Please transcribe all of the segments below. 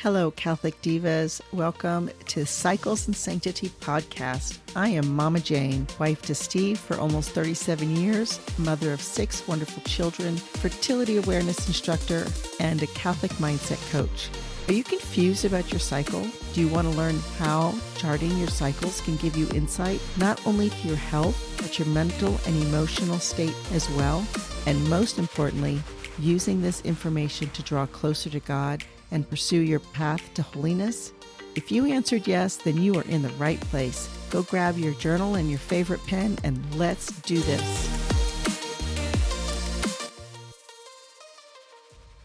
Hello, Catholic Divas. Welcome to Cycles and Sanctity podcast. I am Mama Jane, wife to Steve for almost 37 years, mother of 6 wonderful children, fertility awareness instructor, and a Catholic mindset coach. Are you confused about your cycle? Do you want to learn how charting your cycles can give you insight, not only to your health, but your mental and emotional state as well? And most importantly, using this information to draw closer to God and pursue your path to holiness? If you answered yes, then you are in the right place. Go grab your journal and your favorite pen and let's do this.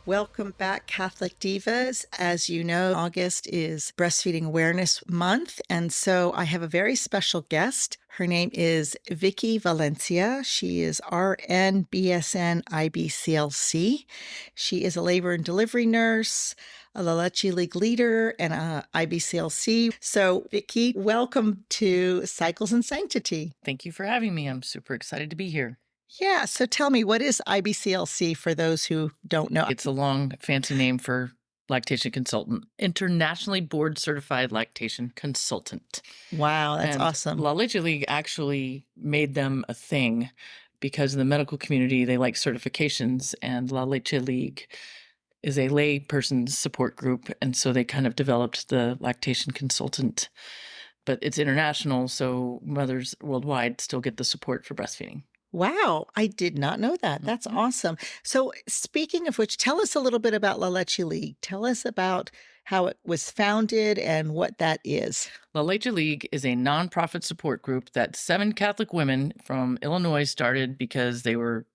Welcome back, Catholic Divas. As you know, August is Breastfeeding Awareness Month, and so I have a very special guest. Her name is Vicki Valencia. She is RN, BSN, IBCLC. She is a labor and delivery nurse, a Leche League Leader, and a IBCLC. So, Vicki, welcome to Cycles and Sanctity. Thank you for having me. I'm super excited to be here. Yeah, so tell me, what is IBCLC for those who don't know? It's a long, fancy name for lactation consultant, internationally board certified lactation consultant. Wow, that's awesome. La Leche League actually made them a thing because in the medical community, they like certifications, and La Leche League is a lay person's support group. And so they kind of developed the lactation consultant, but it's international. So mothers worldwide still get the support for breastfeeding. Wow, I did not know that. That's awesome. So speaking of which, tell us a little bit about La Leche League. Tell us about how it was founded and what that is. La Leche League is a nonprofit support group that 7 Catholic women from Illinois started because they were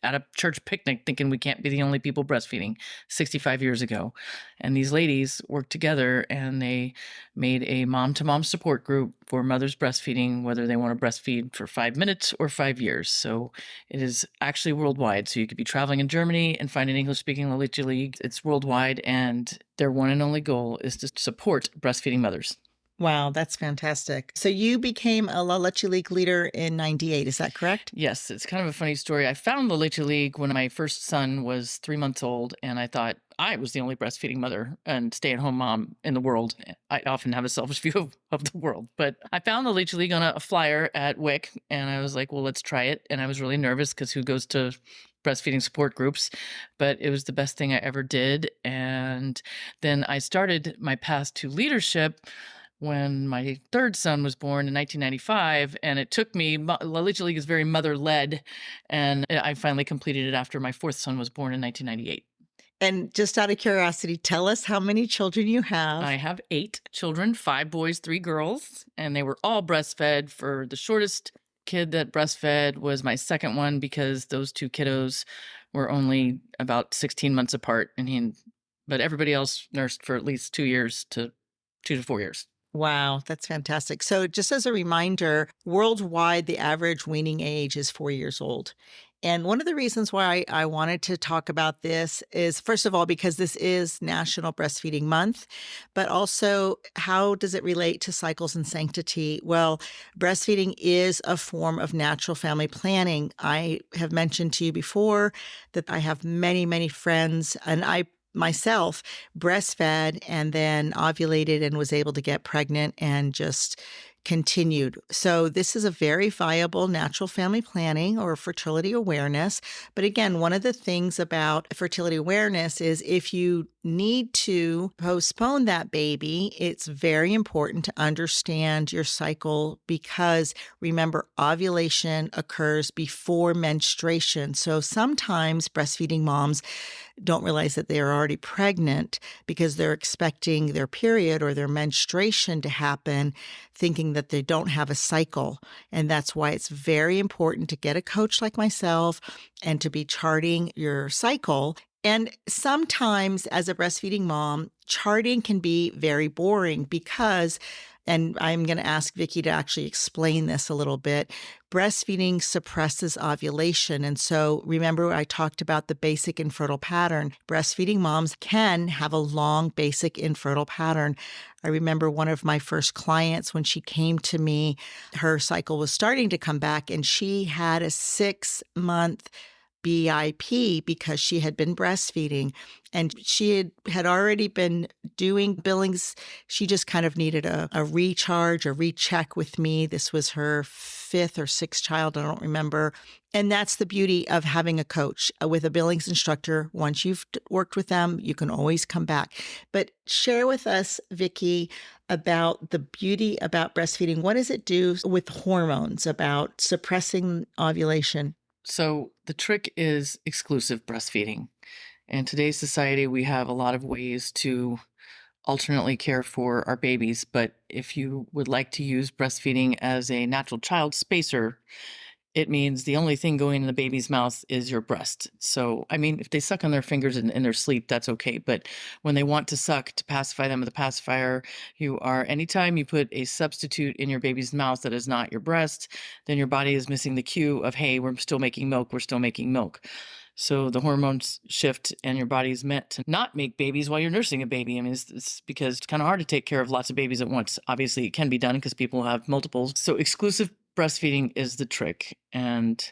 at a church picnic thinking we can't be the only people breastfeeding 65 years ago. And these ladies worked together and they made a mom-to-mom support group for mothers breastfeeding, whether they want to breastfeed for 5 minutes or 5 years. So it is actually worldwide. So you could be traveling in Germany and find an English-speaking La Leche League. It's worldwide, and their one and only goal is to support breastfeeding mothers. Wow, that's fantastic. So you became a La Leche League leader in 98, is that correct? Yes, it's kind of a funny story. I found La Leche League when my first son was 3 months old, and I thought I was the only breastfeeding mother and stay-at-home mom in the world. I often have a selfish view of the world, but I found the Leche League on a flyer at WIC, and I was like, well, let's try it. And I was really nervous because who goes to breastfeeding support groups? But it was the best thing I ever did. And then I started my path to leadership when my third son was born in 1995, and it took me, La Leche League is very mother-led, and I finally completed it after my 4th son was born in 1998. And just out of curiosity, tell us how many children you have. I have 8 children, 5 boys, 3 girls, and they were all breastfed. For the shortest kid that breastfed was my second one because those 2 kiddos were only about 16 months apart, but everybody else nursed for at least 2 years to 2 to 4 years. Wow, that's fantastic. So just as a reminder, worldwide, the average weaning age is 4 years old. And one of the reasons why I wanted to talk about this is, first of all, because this is National Breastfeeding Month, but also how does it relate to Cycles and Sanctity? Well, breastfeeding is a form of natural family planning. I have mentioned to you before that I have many, many friends, and I myself breastfed and then ovulated and was able to get pregnant and just continued. So this is a very viable natural family planning or fertility awareness. But again, one of the things about fertility awareness is if you need to postpone that baby, it's very important to understand your cycle because remember, ovulation occurs before menstruation. So sometimes breastfeeding moms don't realize that they are already pregnant because they're expecting their period or their menstruation to happen, thinking that they don't have a cycle. And that's why it's very important to get a coach like myself and to be charting your cycle. And sometimes as a breastfeeding mom, charting can be very boring because, and I'm going to ask Vicki to actually explain this a little bit, breastfeeding suppresses ovulation. And so remember, I talked about the basic infertile pattern. Breastfeeding moms can have a long basic infertile pattern. I remember one of my first clients, when she came to me, her cycle was starting to come back and she had a 6-month BIP because she had been breastfeeding and she had already been doing billings. She just kind of needed a recharge, a recheck with me. This was her fifth or sixth child, I don't remember. And that's the beauty of having a coach with a billings instructor. Once you've worked with them, you can always come back. But share with us, Vicki, about the beauty about breastfeeding. What does it do with hormones, about suppressing ovulation? So the trick is exclusive breastfeeding. In today's society, we have a lot of ways to alternately care for our babies. But if you would like to use breastfeeding as a natural child spacer, it means the only thing going in the baby's mouth is your breast. So, I mean, if they suck on their fingers in their sleep, that's okay. But when they want to suck to pacify them with a pacifier, anytime you put a substitute in your baby's mouth that is not your breast, then your body is missing the cue of, hey, we're still making milk, we're still making milk. So the hormones shift and your body is meant to not make babies while you're nursing a baby. I mean, it's because it's kind of hard to take care of lots of babies at once. Obviously, it can be done because people have multiples. So exclusive breastfeeding is the trick. And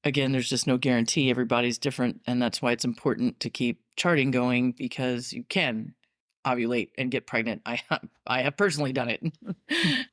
again, there's just no guarantee. Everybody's different. And that's why it's important to keep charting going, because you can ovulate and get pregnant. I have personally done it.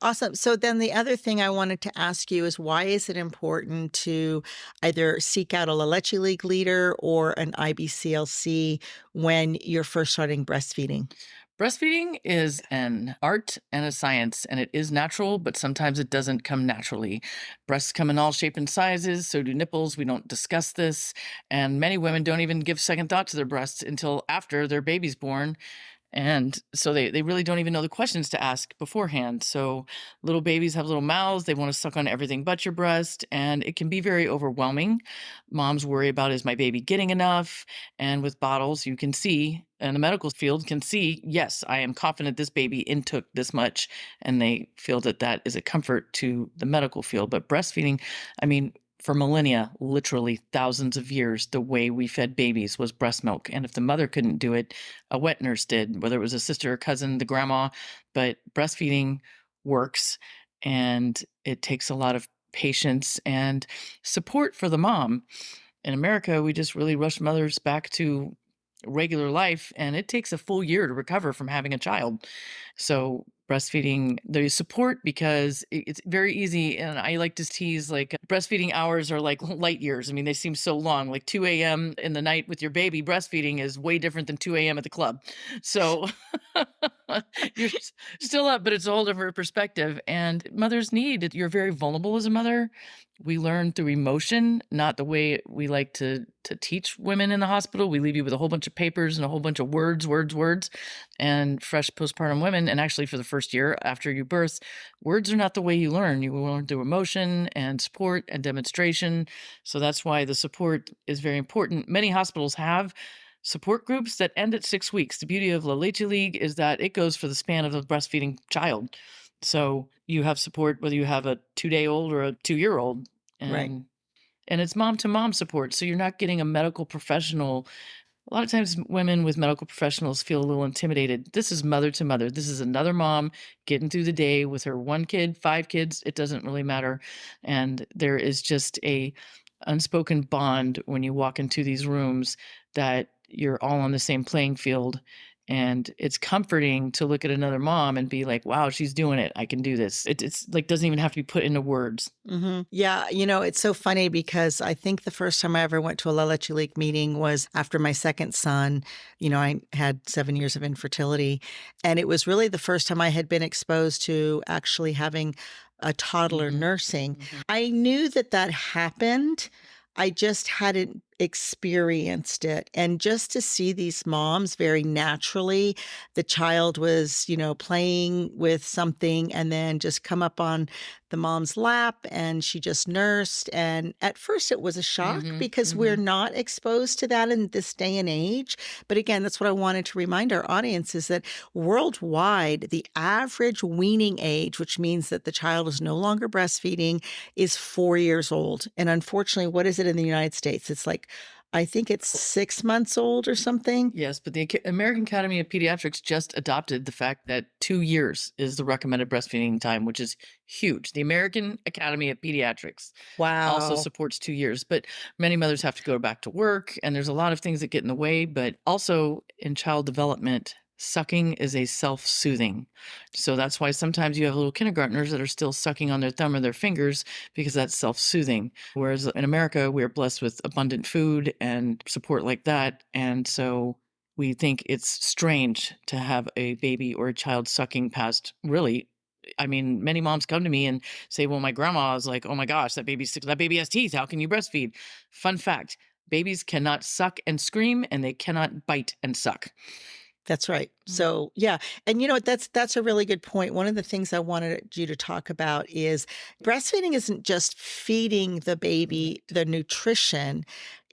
Awesome. So then the other thing I wanted to ask you is, why is it important to either seek out a Leche League Leader or an IBCLC when you're first starting breastfeeding? Breastfeeding is an art and a science, and it is natural, but sometimes it doesn't come naturally. Breasts come in all shapes and sizes, so do nipples. We don't discuss this. And many women don't even give second thought to their breasts until after their baby's born. And so they really don't even know the questions to ask beforehand. So little babies have little mouths. They want to suck on everything but your breast. And it can be very overwhelming. Moms worry about, is my baby getting enough? And with bottles, you can see, and the medical field can see, yes, I am confident this baby intook this much. And they feel that that is a comfort to the medical field. But breastfeeding, I mean, for millennia, literally thousands of years, the way we fed babies was breast milk. And if the mother couldn't do it, a wet nurse did, whether it was a sister, a cousin, the grandma. But breastfeeding works, and it takes a lot of patience and support for the mom. In America, we just really rush mothers back to regular life, and it takes a full year to recover from having a child. So breastfeeding, there's support because it's very easy. And I like to tease, like, breastfeeding hours are like light years. I mean, they seem so long. Like 2 a.m. in the night with your baby breastfeeding is way different than 2 a.m. at the club. So you're still up, but it's a whole different perspective. And mothers need, you're very vulnerable as a mother. We learn through emotion, not the way we like to teach women in the hospital. We leave you with a whole bunch of papers and a whole bunch of words. And fresh postpartum women, and actually for the first year after you birth, words are not the way you learn. You learn through emotion and support and demonstration. So that's why the support is very important. Many hospitals have support groups that end at 6 weeks. The beauty of La Leche League is that it goes for the span of a breastfeeding child. So you have support whether you have a 2-day-old or a 2-year-old. Right. And it's mom to mom support. So you're not getting a medical professional. A lot of times women with medical professionals feel a little intimidated. This is mother to mother. This is another mom getting through the day with her 1 kid, 5 kids. It doesn't really matter. And there is just a unspoken bond when you walk into these rooms that you're all on the same playing field. And it's comforting to look at another mom and be like, wow, she's doing it. I can do this. It's like, doesn't even have to be put into words. Yeah, it's so funny because I think the first time I ever went to a La Leche League meeting was after my second son. I had 7 years of infertility, and it was really the first time I had been exposed to actually having a toddler nursing. I knew that that happened. I just hadn't experienced it. And just to see these moms very naturally, the child was, playing with something and then just come up on the mom's lap and she just nursed. And at first it was a shock because we're not exposed to that in this day and age. But again, that's what I wanted to remind our audience is that worldwide, the average weaning age, which means that the child is no longer breastfeeding, is 4 years old. And unfortunately, what is it in the United States? It's like I think it's 6 months old or something. Yes, but the American Academy of Pediatrics just adopted the fact that 2 years is the recommended breastfeeding time, which is huge. The American Academy of Pediatrics also Wow. supports 2 years, but many mothers have to go back to work, and there's a lot of things that get in the way, but also in child development, sucking is a self-soothing. So that's why sometimes you have little kindergartners that are still sucking on their thumb or their fingers because that's self-soothing. Whereas in America, we're blessed with abundant food and support like that. And so we think it's strange to have a baby or a child sucking past really. I mean, many moms come to me and say, well, my grandma is like, oh my gosh, that baby has teeth. How can you breastfeed? Fun fact, babies cannot suck and scream, and they cannot bite and suck. That's right. Mm. So, yeah, and you know what, that's a really good point. One of the things I wanted you to talk about is breastfeeding isn't just feeding the baby the nutrition,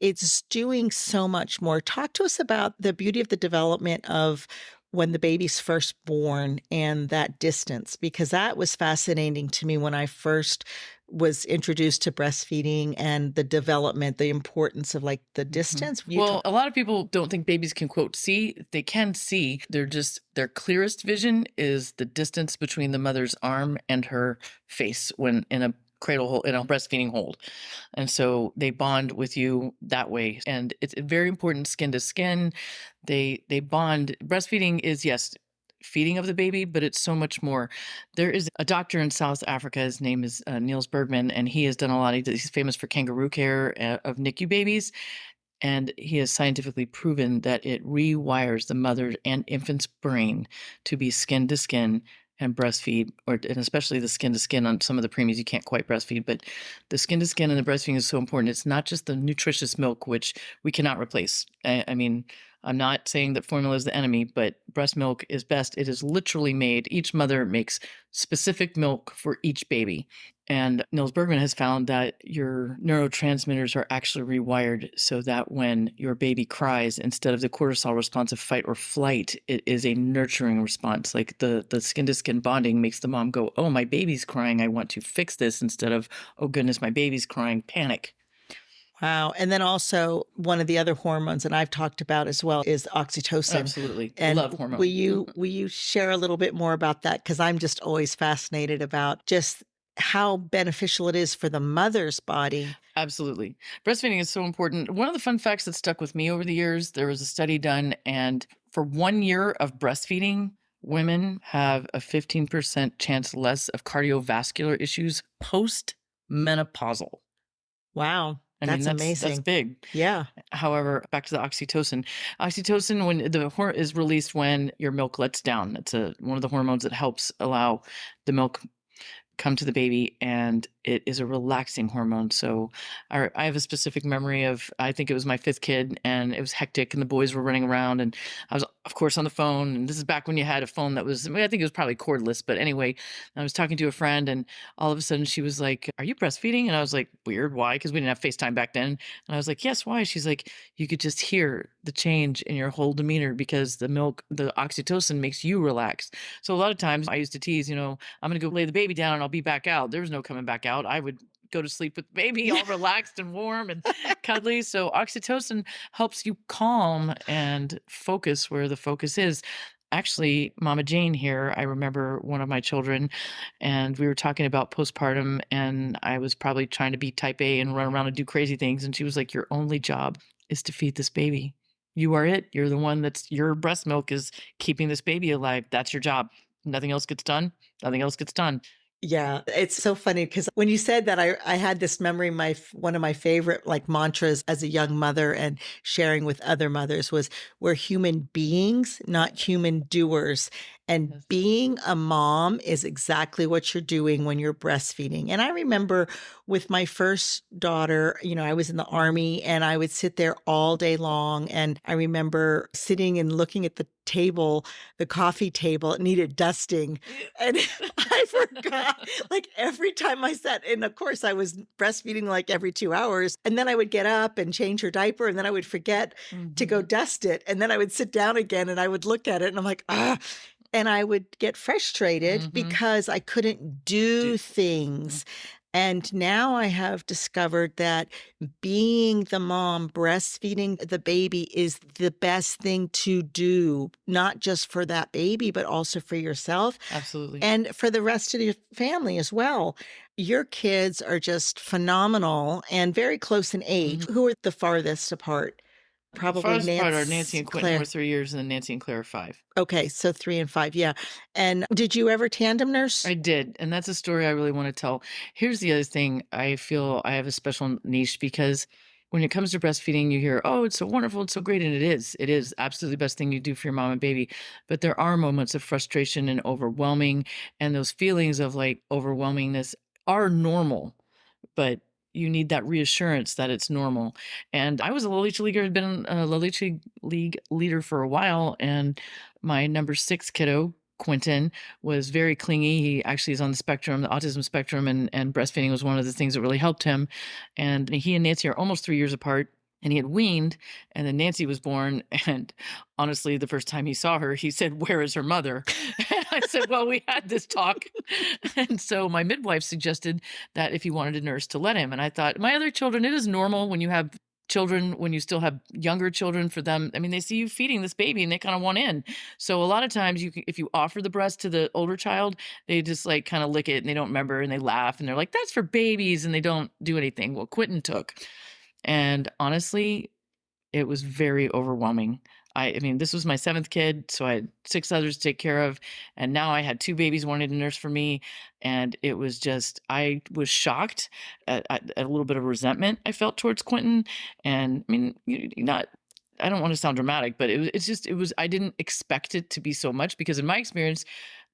it's doing so much more. Talk to us about the beauty of the development of when the baby's first born and that distance, because that was fascinating to me when I first was introduced to breastfeeding and the development, the importance of, like, the Mhm. distance. You Well, talk. a lot of people don't think babies can quote see. They can see. They're just their clearest vision is the distance between the mother's arm and her face when in a cradle hold, in a breastfeeding hold. And so they bond with you that way. And it's very important skin to skin. They bond. Breastfeeding is yes, feeding of the baby, but it's so much more. There is a doctor in South Africa. His name is Niels Bergman, and he has done a lot. He's famous for kangaroo care of NICU babies, and he has scientifically proven that it rewires the mother and infant's brain to be skin to skin and breastfeed, and especially the skin to skin on some of the preemies you can't quite breastfeed, but the skin to skin and the breastfeeding is so important. It's not just the nutritious milk, which we cannot replace. I mean, I'm not saying that formula is the enemy, but breast milk is best. It is literally made. Each mother makes specific milk for each baby. And Niels Bergman has found that your neurotransmitters are actually rewired so that when your baby cries, instead of the cortisol response of fight or flight, it is a nurturing response. Like the skin to skin bonding makes the mom go, oh, my baby's crying. I want to fix this, instead of, oh, goodness, my baby's crying, panic. Wow, and then also one of the other hormones that I've talked about as well is oxytocin, Absolutely. The and love hormone. will you share a little bit more about that? Because 'Cause I'm just always fascinated about just how beneficial it is for the mother's body. Absolutely. Breastfeeding is so important. One of the fun facts that stuck with me over the years, there was a study done, and for 1 year of breastfeeding, women have a 15% chance less of cardiovascular issues post menopausal. Wow, I mean, that's that's amazing. big. Yeah. However, back to the oxytocin. Oxytocin, when is released when your milk lets down. It's one of the hormones that helps allow the milk come to the baby, and it is a relaxing hormone. So I have a specific memory of, I think it was my fifth kid, and it was hectic, and the boys were running around, and I was, of course, on the phone. And this is back when you had a phone that was, I mean, I think it was probably cordless, but anyway, I was talking to a friend, and all of a sudden she was like, "Are you breastfeeding?" And I was like, "Weird, why?" Because we didn't have FaceTime back then. And I was like, "Yes, why?" She's like, "You could just hear the change in your whole demeanor because the milk, the oxytocin makes you relax." So a lot of times I used to tease, I'm going to go lay the baby down and I'll be back out. There was no coming back out. I would go to sleep with the baby all relaxed and warm and cuddly. So oxytocin helps you calm and focus where the focus is. Actually, Mama Jane here, I remember one of my children, and we were talking about postpartum, and I was probably trying to be type A and run around and do crazy things. And she was like, "Your only job is to feed this baby. You are it. You're the one that's your breast milk is keeping this baby alive. That's your job. Nothing else gets done. Nothing else gets done." Yeah, it's so funny because when you said that, I had this memory. One of my favorite like mantras as a young mother and sharing with other mothers was, "We're human beings, not human doers." And Yes. being a mom is exactly what you're doing when you're breastfeeding. And I remember with my first daughter, I was in the army and I would sit there all day long. And I remember sitting and looking at the table, the coffee table, it needed dusting. And I forgot, like, every time I sat and of course, I was breastfeeding, like, every 2 hours, and then I would get up and change her diaper, and then I would forget to go Mhm. dust it, and then I would sit down again, and I would look at it, and I'm like, "Ah," and I would get frustrated Mhm. because I couldn't Do do mm. things, And now I have discovered that being the mom, breastfeeding the baby is the best thing to do, not just for that baby, but also for yourself Absolutely. and for the rest of your family as well. Your kids are just phenomenal and very close in age. Mhm. Who are the farthest apart? The Probably farthest apart are Nancy Nance, and Quentin, who are Claire. 3 years, and then Nancy and Claire are 5. Okay, so 3 and 5, yeah. And did you ever tandem nurse? I did, and that's a story I really wanna tell. Here's the other thing, I feel I have a special niche because when it comes to breastfeeding, you hear, "Oh, it's so wonderful, it's so great," and it is. It is absolutely the best thing you do for your mom and baby, but there are moments of frustration and overwhelming, and those feelings of, like, overwhelmingness are normal, but you need that reassurance that it's normal. And I was a Leche leaguer, had been a Leche League leader for a while, and my number 6 kiddo, Quentin, was very clingy. He actually is on the spectrum, the autism spectrum, and breastfeeding was one of the things that really helped him. And he and Nancy are almost 3 years apart, and he had weaned, and then Nancy was born, and honestly, the first time he saw her, he said, "Where is her mother?" And I said, "Well, we had this talk." And so my midwife suggested that if he wanted a nurse to let him, and I thought, my other children, it is normal when you have children, when you still have younger children for them. I mean, they see you feeding this baby and they kind of want in. So a lot of times if you offer the breast to the older child, they just like kind of lick it and they don't remember and they laugh and they're like, "That's for babies," and they don't do anything. Well, Quentin took. And honestly, it was very overwhelming. I mean, this was my 7th kid, so I had 6 others to take care of, and now I had 2 babies wanting to nurse for me, and it was just I was shocked at a little bit of resentment I felt towards Quentin, and I mean, not I don't wanna sound dramatic, but it's just it was I didn't expect it to be so much because in my experience,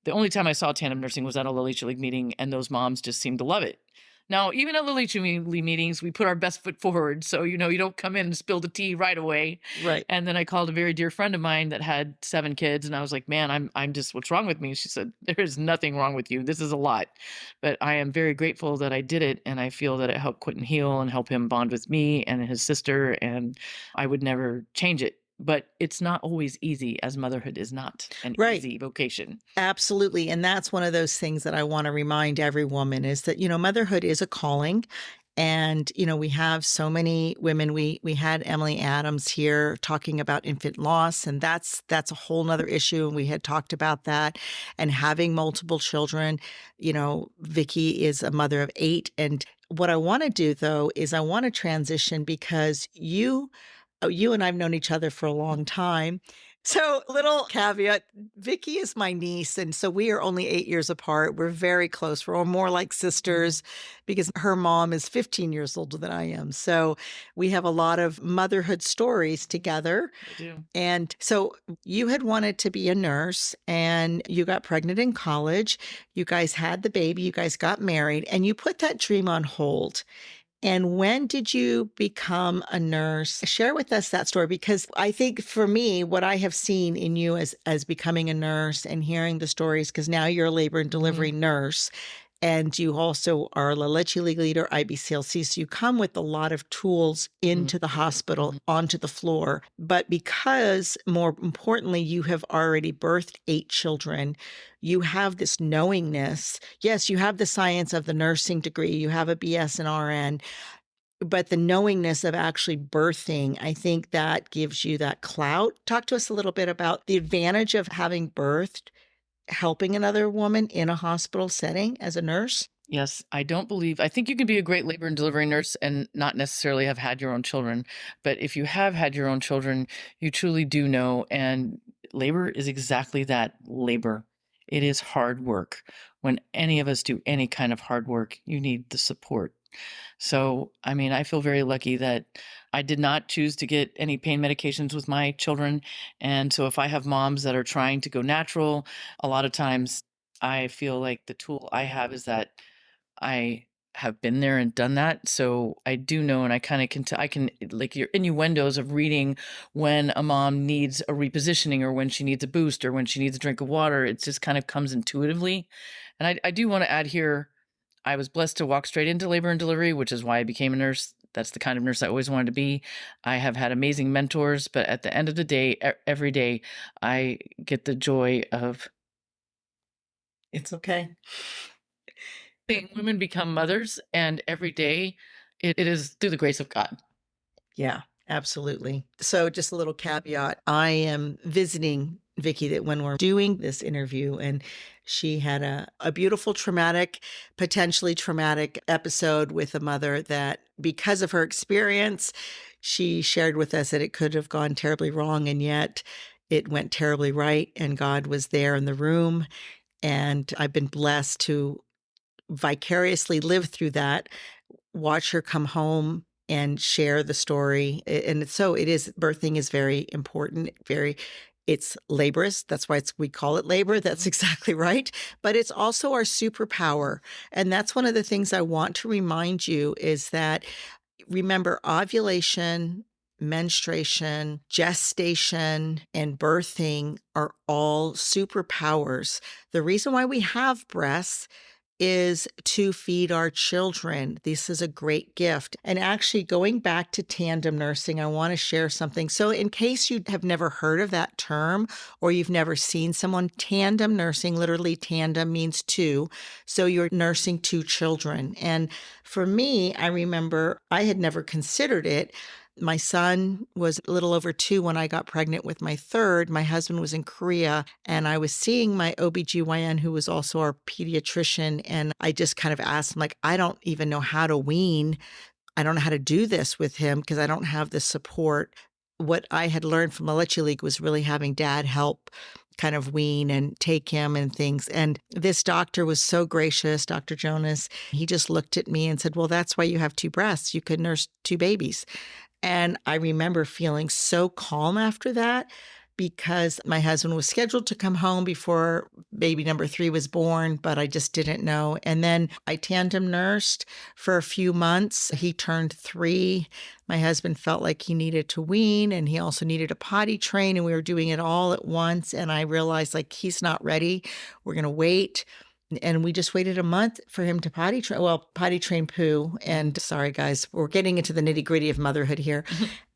the only time I saw tandem nursing was at a Leche League meeting, and those moms just seemed to love it. Now, even at Leche League meetings, we put our best foot forward, so, you don't come in and spill the tea right away. Right. And then I called a very dear friend of mine that had 7 kids, and I was like, "Man, I'm just what's wrong with me?" She said, "There is nothing wrong with you. This is a lot." But I am very grateful that I did it, and I feel that it helped Quentin heal and help him bond with me and his sister, and I would never change it. But it's not always easy, as motherhood is not an Right. easy vocation. Absolutely, and that's one of those things that I wanna remind every woman is that, motherhood is a calling, and, we have so many women. We had Emily Adams here talking about infant loss, and that's a whole 'nother issue, and we had talked about that, and having multiple children. Vicki is a mother of 8, and what I wanna do, though, is I wanna transition because you and I've known each other for a long time. So, little caveat, Vicky is my niece, and so we are only 8 years apart. We're very close. We're more like Mhm. sisters because her mom is 15 years older than I am. So, we have a lot of motherhood stories together. I do. And so you had wanted to be a nurse and you got pregnant in college. You guys had the baby, you guys got married, and you put that dream on hold. And when did you become a nurse? Share with us that story because I think for me, what I have seen in you as becoming a nurse and hearing the stories, because now you're a labor and delivery Mhm. nurse, and you also are a Leche League Leader, IBCLC, so you come with a lot of tools Mhm. into the Mhm. hospital, Mhm. onto the floor. But because, more importantly, you have already birthed 8 children, you have this knowingness. Yes, you have the science of the nursing degree, you have a BS and RN, but the knowingness of actually birthing, I think that gives you that clout. Talk to us a little bit about the advantage of having birthed, helping another woman in a hospital setting as a nurse. Yes, I think you can be a great labor and delivery nurse and not necessarily have had your own children. But if you have had your own children, you truly do know. And labor is exactly that, labor. It is hard work. When any of us do any kind of hard work, you need the support. So, I mean, I feel very lucky that I did not choose to get any pain medications with my children. And so, if I have moms that are trying to go natural, a lot of times I feel like the tool I have is that I have been there and done that. So I do know, and I kind of I can, like your innuendos of reading when a mom needs a repositioning or when she needs a boost or when she needs a drink of water. It just kind of comes intuitively. And I do want to add here, I was blessed to walk straight into labor and delivery, which is why I became a nurse. That's the kind of nurse I always wanted to be. I have had amazing mentors, but at the end of the day, every day, I get the joy of It's okay. seeing women become mothers, and every day it is through the grace of God. Yeah, absolutely. So just a little caveat, I am visiting Vicki that when we're doing this interview, and she had a beautiful traumatic, potentially traumatic episode with a mother that because of her experience, she shared with us that it could have gone terribly wrong, and yet it went terribly right, and God was there in the room. And I've been blessed to vicariously live through that, watch her come home and share the story. And so it is, birthing is very important, very, it's laborious. That's why we call it labor. That's exactly right. But it's also our superpower. And that's one of the things I want to remind you is that remember ovulation, menstruation, gestation, and birthing are all superpowers. The reason why we have breasts is to feed our children. This is a great gift. And actually, going back to tandem nursing, I want to share something. So, in case you have never heard of that term or you've never seen someone, tandem nursing, literally tandem means two. So, you're nursing two children. And for me, I remember I had never considered it. My son was a little over 2 when I got pregnant with my third. My husband was in Korea, and I was seeing my OBGYN, who was also our pediatrician, and I just kind of asked him, like, "I don't even know how to wean. I don't know how to do this with him because I don't have the support." What I had learned from the Leche League was really having dad help kind of wean and take him and things. And this doctor was so gracious, Dr. Jonas. He just looked at me and said, "Well, that's why you have 2 breasts. You could nurse 2 babies." And I remember feeling so calm after that because my husband was scheduled to come home before baby number 3 was born, but I just didn't know. And then I tandem nursed for a few months. He turned 3. My husband felt like he needed to wean and he also needed a potty train, and we were doing it all at once. And I realized, like, he's not ready. We're going to wait. And we just waited a month for him to potty train poo. And sorry, guys, we're getting into the nitty gritty of motherhood here.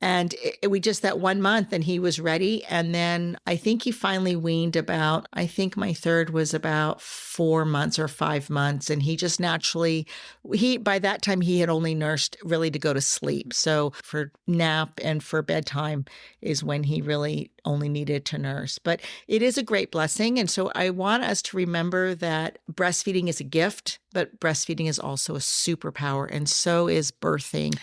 And we just that 1 month and he was ready. And then I think he finally weaned about, I think my third was about 4 months or 5 months. And he just naturally, by that time, he had only nursed really to go to sleep. So for nap and for bedtime is when he really only needed to nurse. But it is a great blessing. And so I want us to remember that breastfeeding is a gift, but breastfeeding is also a superpower. And so is birthing.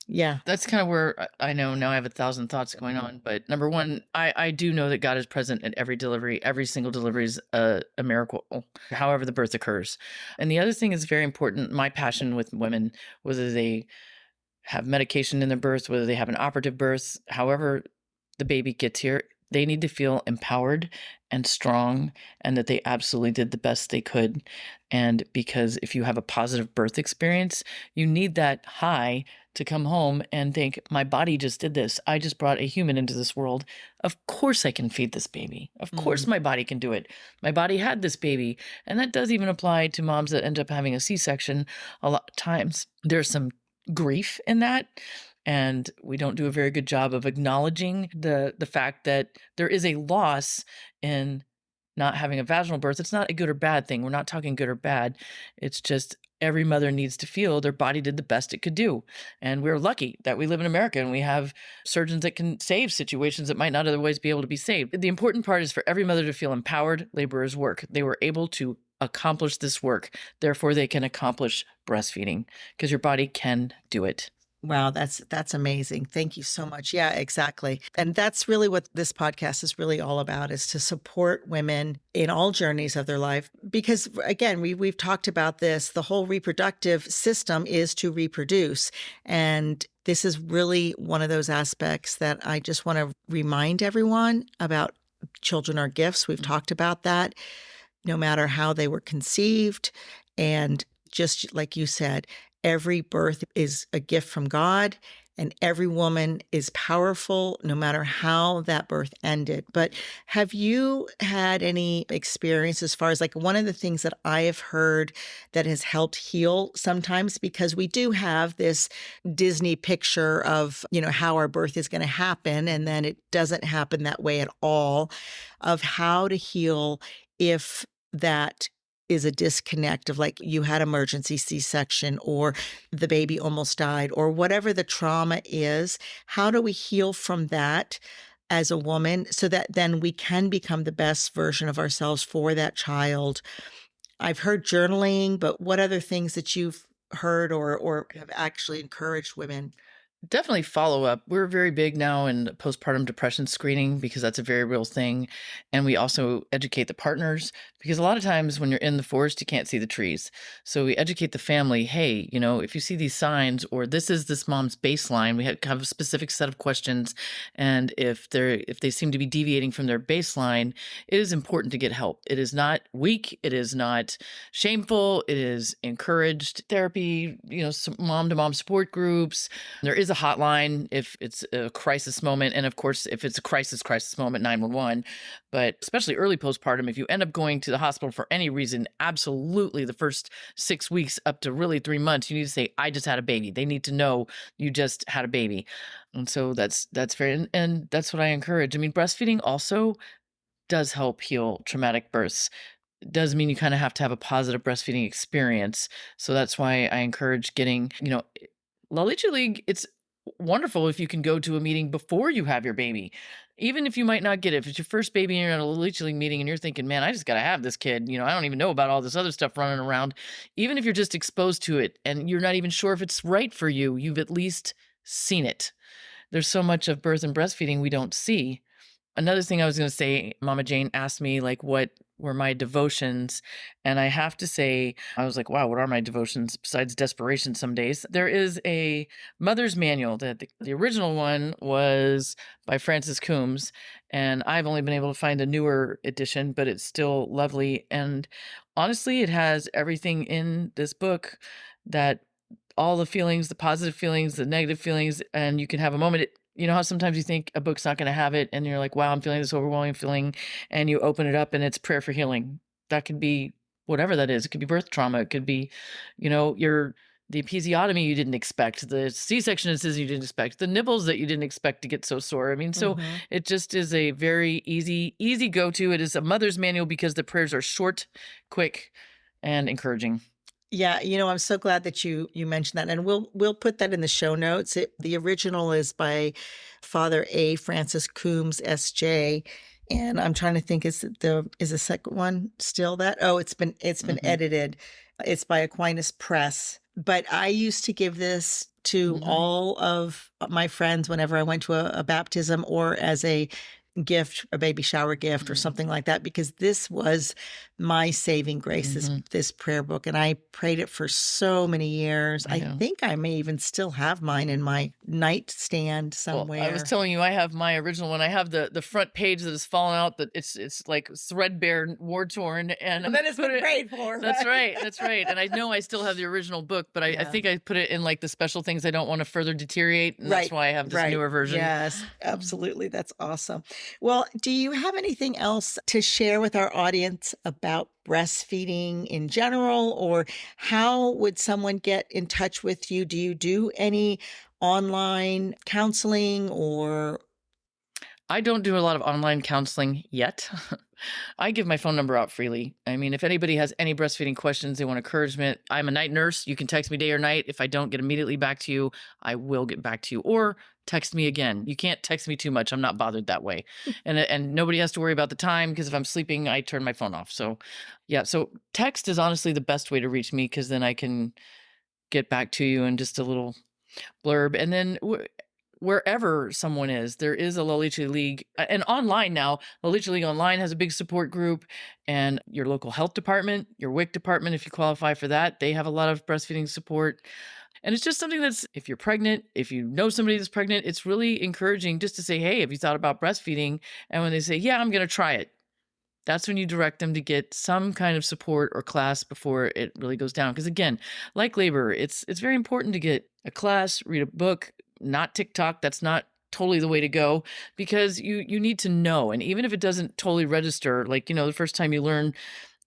Yeah. That's kind of where I know now I have 1,000 thoughts going on. But number one, I do know that God is present at every delivery. Every single delivery is a miracle, however the birth occurs. And the other thing is very important. My passion with women, whether they have medication in their birth, whether they have an operative birth, however the baby gets here, they need to feel empowered and strong and that they absolutely did the best they could. And because if you have a positive birth experience, you need that high to come home and think, my body just did this. I just brought a human into this world. Of course I can feed this baby. Of course my body can do it. My body had this baby. And that does even apply to moms that end up having a C-section. A lot of times there's some grief in that. And we don't do a very good job of acknowledging the fact that there is a loss in not having a vaginal birth. It's not a good or bad thing. We're not talking good or bad. It's just every mother needs to feel their body did the best it could do. And we're lucky that we live in America and we have surgeons that can save situations that might not otherwise be able to be saved. The important part is for every mother to feel empowered. Laborers work. They were able to accomplish this work. Therefore, they can accomplish breastfeeding because your body can do it. Wow, that's amazing. Thank you so much. Yeah, exactly. And that's really what this podcast is really all about, is to support women in all journeys of their life. Because again, we've talked about this, the whole reproductive system is to reproduce. And this is really one of those aspects that I just want to remind everyone about. Children are gifts. We've talked about that, no matter how they were conceived. And just like you said, every birth is a gift from God, and every woman is powerful no matter how that birth ended. But have you had any experience as far as, like, one of the things that I have heard that has helped heal sometimes, because we do have this Disney picture of, how our birth is going to happen, and then it doesn't happen that way at all, of how to heal if that is a disconnect of like you had emergency C-section or the baby almost died or whatever the trauma is, how do we heal from that as a woman so that then we can become the best version of ourselves for that child? I've heard journaling, but what other things that you've heard or have actually encouraged women? Definitely follow up. We're very big now in postpartum depression screening because that's a very real thing. And we also educate the partners because a lot of times when you're in the forest, you can't see the trees. So we educate the family, hey, if you see these signs or this is this mom's baseline, we have a specific set of questions. And if they seem to be deviating from their baseline, it is important to get help. It is not weak. It is not shameful. It is encouraged therapy, some mom to mom support groups. There is a hotline if it's a crisis moment. And of course, if it's a crisis moment, 911. But especially early postpartum, if you end up going to the hospital for any reason, absolutely the first 6 weeks up to really 3 months, you need to say, I just had a baby. They need to know you just had a baby. And so that's very, and that's what I encourage. I mean, breastfeeding also does help heal traumatic births. It does mean you kind of have to have a positive breastfeeding experience. So that's why I encourage getting, La Leche League, it's wonderful if you can go to a meeting before you have your baby. Even if you might not get it, if it's your first baby and you're at a Leche League meeting and you're thinking, man, I just got to have this kid. I don't even know about all this other stuff running around. Even if you're just exposed to it and you're not even sure if it's right for you, you've at least seen it. There's so much of birth and breastfeeding we don't see. Another thing I was going to say, Mama Jane asked me like what were my devotions, and I have to say I was like, wow, what are my devotions besides desperation some days? There is a mother's manual that the original one was by Frances Coomes, and I've only been able to find a newer edition, but it's still lovely. And honestly, it has everything in this book that all the feelings, the positive feelings, the negative feelings, and you can have a moment. You know how sometimes you think a book's not going to have it, and you're like, wow, I'm feeling this overwhelming feeling, and you open it up and it's prayer for healing. That could be whatever that is. It could be birth trauma. It could be, the episiotomy you didn't expect, the C-section incision you didn't expect, the nibbles that you didn't expect to get so sore. I mean, so Mhm. it just is a very easy go-to. It is a mother's manual because the prayers are short, quick, and encouraging. Yeah, I'm so glad that you mentioned that, and we'll put that in the show notes. The original is by Father A. Francis Coomes S.J., and I'm trying to think, is the second one still that? Oh, it's been Hmm. edited. It's by Aquinas Press. But I used to give this to Hmm. all of my friends whenever I went to a baptism or as a gift, a baby shower gift or Hmm. something like that, because this was my saving grace, this Hmm. this prayer book. And I prayed it for so many years. I I know. think I may even still have mine in my nightstand Well, I was somewhere. telling you, I have my original one. I have the front page that has fallen out. That it's like threadbare, war torn, and And I then it's put been it. prayed for, That's right? right. That's right. And I know I still have the original book, but I Yeah. think I put it in like the special things I don't want to further deteriorate, and that's Right. why I have this Right. newer version. Yes, absolutely. That's awesome. Well, do you have anything else to share with our audience about breastfeeding in general, or how would someone get in touch with you? Do you do any online counseling or I don't do a lot of online counseling yet. I give my phone number out freely. I mean, if anybody has any breastfeeding questions, they want encouragement, I'm a night nurse. You can text me day or night. If I don't get immediately back to you, I will get back to you or text me again. You can't text me too much. I'm not bothered that way. And nobody has to worry about the time because if I'm sleeping, I turn my phone off. So, yeah, so text is honestly the best way to reach me because then I can get back to you in just a little blurb. And then wherever someone is, there is a La Leche League. And online now, La Leche League Online has a big support group, and your local health department, your WIC department, if you qualify for that, they have a lot of breastfeeding support. And it's just something that's, if you're pregnant, if you know somebody that's pregnant, it's really encouraging just to say, hey, have you thought about breastfeeding? And when they say, yeah, I'm going to try it, that's when you direct them to get some kind of support or class before it really goes down. Because again, like labor, it's very important to get a class, read a book, not TikTok. That's not totally the way to go because you need to know. And even if it doesn't totally register, like the first time you learn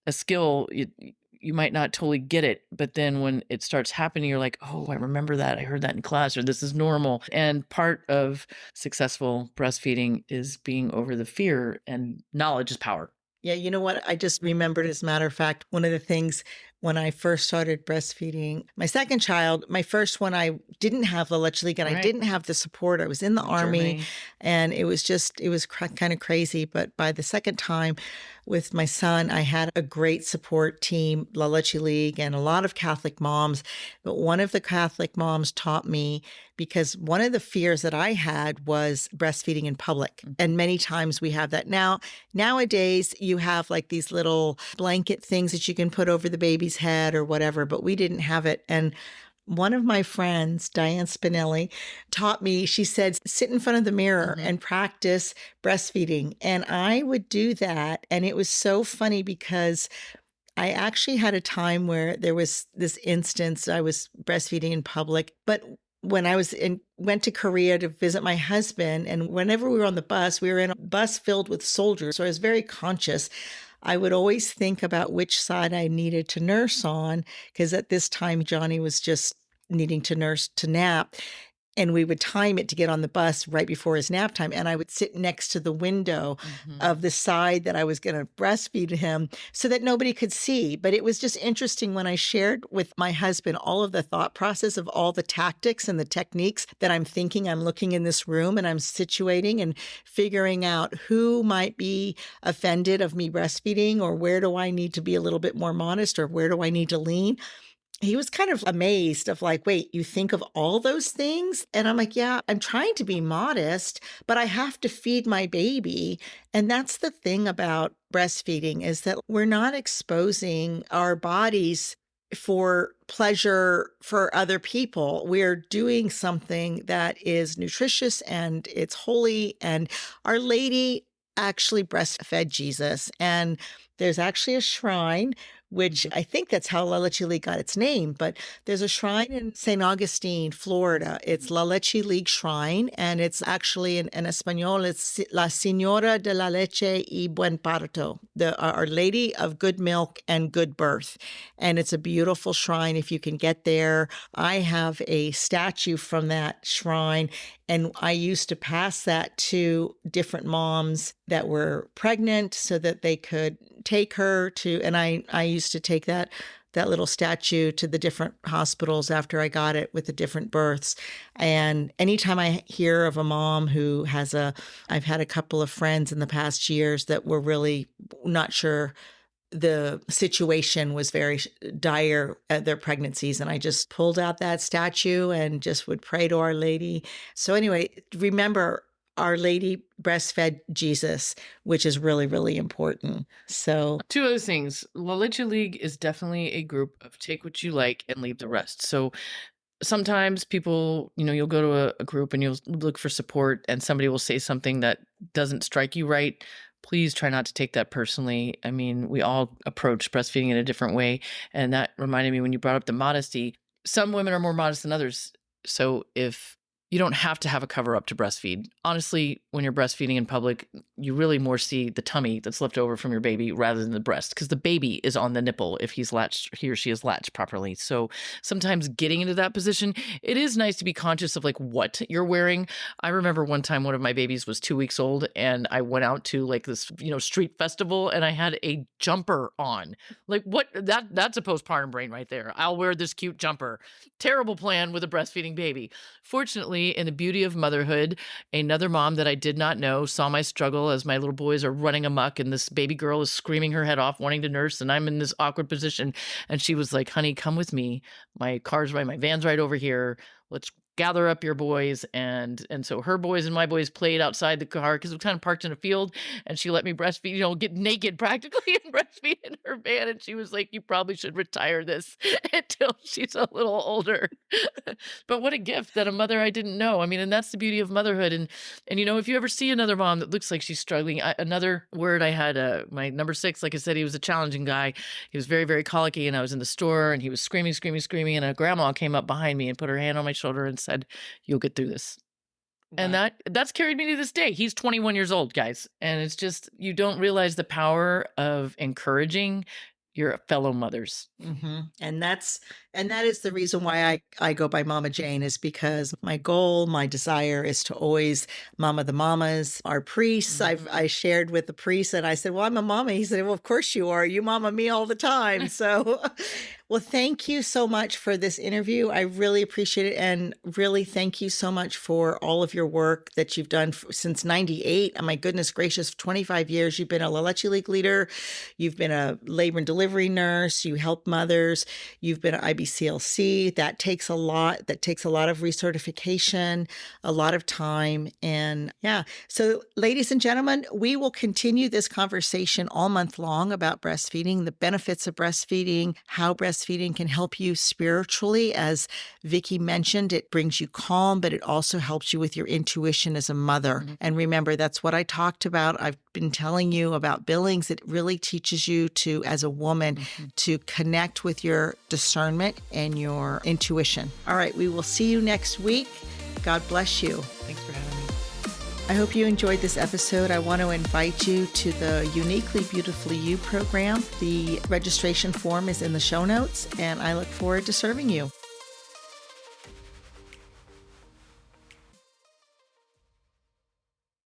a skill, you might not totally get it. But then when it starts happening, you're like, oh, I remember that. I heard that in class, or this is normal. And part of successful breastfeeding is being over the fear, and knowledge is power. Yeah, you know what? I just remembered, as a matter of fact, one of the things when I first started breastfeeding my second child, my first one, I didn't have the Leche League and I Right. didn't have the support. I was in the In army Germany. and it was kind of crazy. But by the second time with my son, I had a great support team, La Leche League, and a lot of Catholic moms. But one of the Catholic moms taught me because one of the fears that I had was breastfeeding in public. Mhm. And many times we have that now. Nowadays, you have like these little blanket things that you can put over the baby's head or whatever, but we didn't have it. And one of my friends, Diane Spinelli, taught me, she said, sit in front of the mirror Mhm. and practice breastfeeding. And I would do that. And it was so funny because I actually had a time where there was this instance I was breastfeeding in public, but when I was in went to Korea to visit my husband, and whenever we were on the bus, we were in a bus filled with soldiers, so I was very conscious. I would always think about which side I needed to nurse on, because at this time Johnny was just needing to nurse to nap, and we would time it to get on the bus right before his nap time, and I would sit next to the window Mhm. of the side that I was gonna breastfeed him so that nobody could see. But it was just interesting when I shared with my husband all of the thought process of all the tactics and the techniques that I'm thinking. I'm looking in this room and I'm situating and figuring out who might be offended of me breastfeeding, or where do I need to be a little bit more modest, or where do I need to lean. He was kind of amazed of like, "Wait, you think of all those things?" And I'm like, "Yeah, I'm trying to be modest, but I have to feed my baby." And that's the thing about breastfeeding, is that we're not exposing our bodies for pleasure for other people. We're doing something that is nutritious and it's holy, and Our Lady actually breastfed Jesus, and there's actually a shrine, which Mhm. I think that's how La Leche League got its name. But there's a shrine in St. Augustine, Florida. It's Mhm. La Leche League Shrine, and it's actually in Espanol, it's La Señora de la Leche y Buen Parto, the Our Lady of Good Milk and Good Birth. And it's a beautiful shrine if you can get there. I have a statue from that shrine, and I used to pass that to different moms that were pregnant so that they could take her to, and I used to take that little statue to the different hospitals after I got it with the different births. And anytime I hear of a mom who has a I've had a couple of friends in the past years that were really not sure, the situation was very dire at their pregnancies, and I just pulled out that statue and just would pray to Our Lady. So anyway, remember, Our Lady breastfed Jesus, which is really, really important. So Two other things. La Leche League is definitely a group of take what you like and leave the rest. So sometimes people, you'll go to a group and you'll look for support and somebody will say something that doesn't strike you right. Please try not to take that personally. I mean, we all approach breastfeeding in a different way. And that reminded me when you brought up the modesty. Some women are more modest than others. So if you don't have to have a cover up to breastfeed. Honestly, when you're breastfeeding in public, you really more see the tummy that's left over from your baby rather than the breast because the baby is on the nipple if he or she is latched properly. So sometimes getting into that position, it is nice to be conscious of like what you're wearing. I remember one time one of my babies was 2 weeks old and I went out to like this, street festival and I had a jumper on. Like what that's a postpartum brain right there. I'll wear this cute jumper. Terrible plan with a breastfeeding baby. Fortunately, in the beauty of motherhood, another mom that I did not know saw my struggle as my little boys are running amok and this baby girl is screaming her head off wanting to nurse and I'm in this awkward position and she was like, "Honey, come with me. My van's right over here. Let's gather up your boys." And so her boys and my boys played outside the car because we kind of parked in a field and she let me breastfeed, get naked practically and breastfeed in her van. And she was like, "You probably should retire this until she's a little older." But what a gift that a mother I didn't know. I mean, and that's the beauty of motherhood. And if you ever see another mom that looks like she's struggling, another word I had, my number 6, like I said, he was a challenging guy. He was very, very colicky, and I was in the store, and he was screaming, screaming, screaming, and a grandma came up behind me and put her hand on my shoulder and said, "You'll get through this." And wow. that's carried me to this day. He's 21 years old, guys, and it's just you don't realize the power of encouraging your fellow mothers. And that is the reason why I go by Mama Jane, is because my goal, my desire is to always mama the mamas. Our priests, I shared with the priest and I said, "Well, I'm a mama." He said, "Well, of course you are. You mama me all the time." So, well, thank you so much for this interview. I really appreciate it, and really thank you so much for all of your work that you've done since '98. Oh, my goodness gracious, 25 years. You've been a Leche League leader. You've been a labor and delivery nurse. You help mothers. You've been an IBCLC. That takes a lot. That takes a lot of recertification, a lot of time. And yeah. So, ladies and gentlemen, we will continue this conversation all month long about breastfeeding, the benefits of breastfeeding, how breastfeeding can help you spiritually. As Vicki mentioned, it brings you calm, but it also helps you with your intuition as a mother. And remember, that's what I talked about. I've been telling you about Billings. It really teaches you to, as a woman, to connect with your discernment and your intuition. All right, we will see you next week. God bless you. Thanks for having me. I hope you enjoyed this episode. I want to invite you to the Uniquely Beautifully You program. The registration form is in the show notes, and I look forward to serving you.